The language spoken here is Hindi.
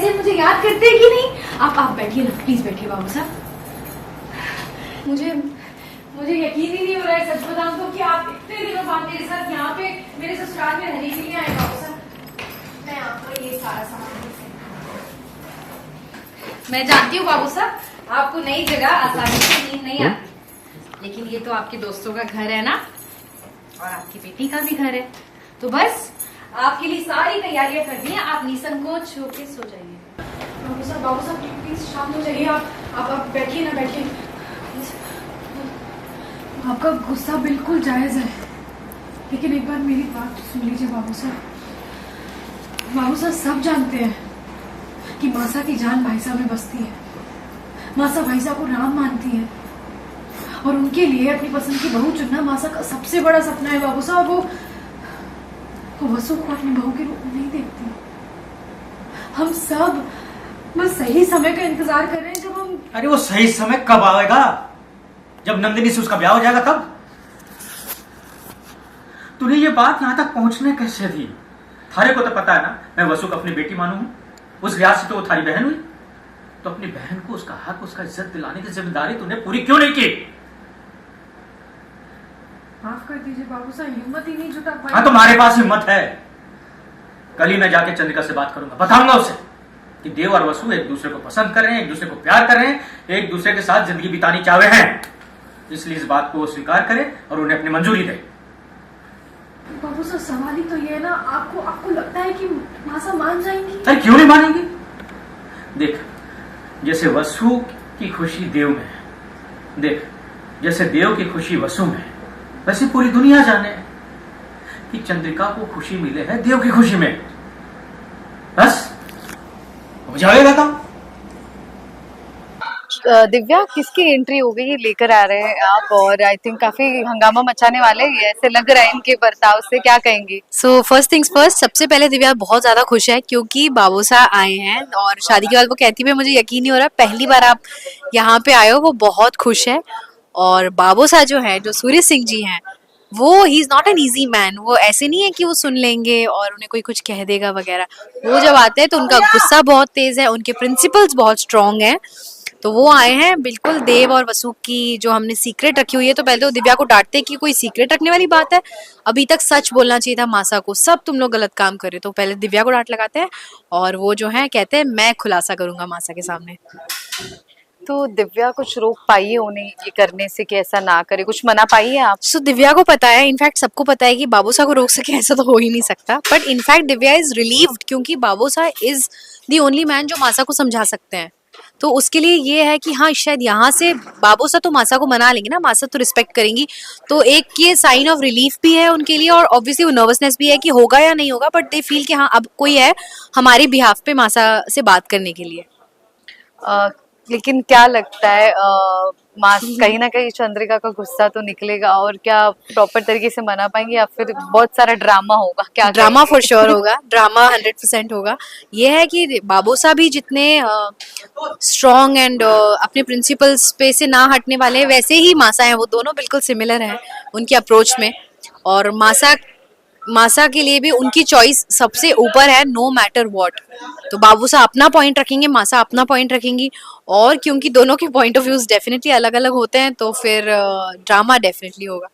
ऐसे मुझे याद करते हैं कि नहीं? आप बैठिए ना, प्लीज बैठिए बाबू साहब। मुझे यकीन ही नहीं हो रहा है, सच बताऊं तो, कि आप इतने दिनों बाद मेरे साथ यहाँ पे मेरे ससुराल में रहने के लिए आए बाबू साहब। मैं आपको ये सारा सामान, मैं जानती हूँ बाबू साहब, आपको नई जगह आसानी से नींद नहीं आती, लेकिन ये तो आपके दोस्तों का घर है ना, और आपकी बेटी का भी घर है, तो बस आपके लिए सारी तैयारियां कर दी हैं। आप निसंकोच होके सो जाइए। बाबू साहब प्लीज शांत हो जाइए। आप बैठिए ना, बैठिए। आपका गुस्सा बिल्कुल जायज है, लेकिन एक बार मेरी बात सुन लीजिए बाबू साहब। बाबू साहब सब जानते हैं कि मासा की जान भाई साहब में बसती है। मासा भाई साहब को राम मानती है, और उनके लिए अपनी पसंद की बहू चुनना मासा का सबसे बड़ा सपना है बाबू साहब। वो वसु को अपनी बहू के रूप में नहीं देखती। हम सब बस सही समय का इंतजार कर रहे हैं, जब हम। अरे वो सही समय कब आएगा? जब नंदिनी से उसका ब्याह हो जाएगा तब। तूने ये बात यहां तक पहुंचने कैसे दी? थारे को तो पता है ना, मैं वसु को अपनी बेटी मानू हूं। उस लिहाज से तो वो थारी बहन हुई, तो अपनी बहन को उसका हक, उसका इज्जत दिलाने की जिम्मेदारी तूने पूरी क्यों नहीं की? माफ कर दीजिए बाबू साहब, हिम्मत ही नहीं जुटा पाई। हाँ, तुम्हारे पास हिम्मत है। कल ही मैं जाके चंद्रिका से बात करूंगा, बताऊंगा उसे कि देव और वसु एक दूसरे को पसंद कर रहे हैं, एक दूसरे को प्यार कर रहे हैं, एक दूसरे के साथ जिंदगी बितानी चाह रहे हैं। इसलिए इस बात को वो स्वीकार करे और उन्हें अपनी मंजूरी दे। बाबू साहब सवाल ही तो ये है ना, आपको लगता है कि मासा मान जाएंगी? अरे क्यों नहीं मानेंगी? देख, जैसे वसु की खुशी देव में है, देख जैसे देव की खुशी वसु में है, वैसे पूरी दुनिया जाने कि चंद्रिका को खुशी मिले है देव की खुशी में। बस हो जाएगा काम। दिव्या, किसकी एंट्री हो गई, ये लेकर आ रहे हैं आप, और आई थिंक काफी हंगामा मचाने वाले हैं, ऐसे लग रहा है इनके बर्ताव से। क्या कहेंगी? सो फर्स्ट थिंग्स फर्स्ट, सबसे पहले दिव्या बहुत ज्यादा खुश है क्योंकि बाबूसा आए हैं, और शादी के बाद वो कहती है मुझे यकीन नहीं हो रहा पहली बार आप यहाँ पे आए हो। वो बहुत खुश है। और बाबूसा जो है, जो सूर्य सिंह जी हैं, वो he is not an easy man. वो ऐसे नहीं है कि वो सुन लेंगे और उन्हें कोई कुछ कह देगा वगैरह। वो जब आते हैं तो उनका गुस्सा बहुत तेज है, उनके प्रिंसिपल्स बहुत स्ट्रांग हैं। तो वो आए हैं बिल्कुल देव और वसु की जो हमने सीक्रेट रखी हुई है, तो पहले तो दिव्या को डांटते कि कोई सीक्रेट रखने वाली बात है, अभी तक सच बोलना चाहिए था मासा को, सब तुम लोग गलत काम कर रहे हो। तो पहले दिव्या को डांट लगाते हैं, और वो जो है कहते हैं मैं खुलासा करूंगा मासा के सामने। तो दिव्या कुछ रोक पाई है उन्हें ये करने से कि ऐसा ना करे, कुछ मना पाई है आप? सो दिव्या को पता है, इनफैक्ट सबको पता है कि बाबूसा को रोक सके ऐसा तो हो ही नहीं सकता, but in fact Divya is relieved क्योंकि बाबूसा इज द ओनली मैन जो मासा को समझा सकते हैं। तो उसके लिए ये है कि हाँ शायद यहाँ से बाबूसा तो मासा को मना लेंगे ना, मासा तो रिस्पेक्ट करेंगी, तो एक ये साइन ऑफ रिलीफ भी है उनके लिए, और ऑब्वियसली वो नर्वसनेस भी है कि होगा या नहीं होगा, बट दे फील कि हाँ अब कोई है हमारे बिहाफ पे मासा से बात करने के लिए। लेकिन क्या लगता है कहीं ना कहीं चंद्रिका का गुस्सा तो निकलेगा, और क्या प्रॉपर तरीके से मना पाएंगे, या फिर बहुत सारा ड्रामा होगा? क्या ड्रामा फॉर श्योर होगा, ड्रामा 100% होगा। ये है कि बाबूसा भी जितने स्ट्रॉन्ग एंड अपने प्रिंसिपल्स पे से ना हटने वाले हैं, वैसे ही मासा है, वो दोनों बिल्कुल सिमिलर हैं उनकी अप्रोच में। और मासा के लिए भी उनकी चॉइस सबसे ऊपर है, नो मैटर व्हाट। तो बाबूसा अपना पॉइंट रखेंगे, मासा अपना पॉइंट रखेंगी, और क्योंकि दोनों के पॉइंट ऑफ व्यूज डेफिनेटली अलग अलग होते हैं, तो फिर ड्रामा डेफिनेटली होगा।